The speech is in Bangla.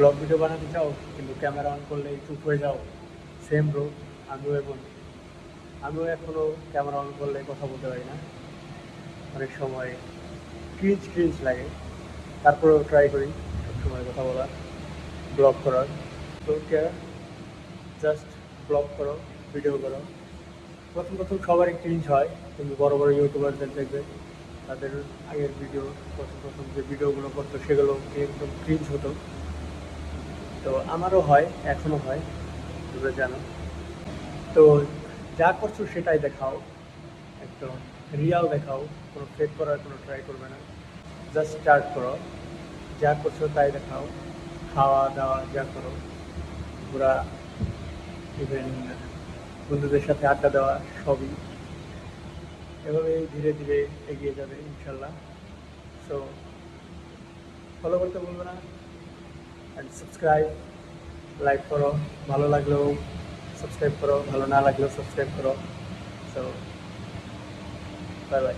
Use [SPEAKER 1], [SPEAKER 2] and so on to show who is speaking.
[SPEAKER 1] ব্লগ ভিডিও বানাতে চাও কিন্তু ক্যামেরা অন করলে চুপ হয়ে যাও, সেম ব্রো। আমিও এমন, আমিও এখনও ক্যামেরা অন করলে কথা বলতে পারি না, অনেক সময় ক্রিঞ্জ ক্রিঞ্জ লাগে। তারপরেও ট্রাই করি সবসময় কথা বলার, ব্লগ করার। তো কেয়ার, জাস্ট ব্লগ করো, ভিডিও করো। প্রথম প্রথম সবারই ক্রিঞ্জ হয়, কিন্তু বড় বড় ইউটিউবারদের দেখবে তাদের আগের ভিডিও, প্রথম প্রথম যে ভিডিওগুলো করতো সেগুলো একদম ক্রিঞ্জ হতো। তো আমারও হয়, এখনও হয়, তোমরা জানো। তো যা করছো সেটাই দেখাও, একদম রিয়াল দেখাও, কোনো ফেক করার কোনো ট্রাই করবে না। জাস্ট স্টার্ট করো, যা করছো তাই দেখাও, খাওয়া দাওয়া যা করো, ঘোরা, ইভেন বন্ধুদের সাথে আড্ডা দেওয়া, সবই এভাবেই ধীরে ধীরে এগিয়ে যাবে ইনশাল্লাহ। সো ফলো করতে বলবো না, অ্যান্ড সাবস্ক্রাইব, লাইক করো, ভালো লাগলেও সাবস্ক্রাইব করো, ভালো না লাগলেও সাবস্ক্রাইব করো। So bye bye.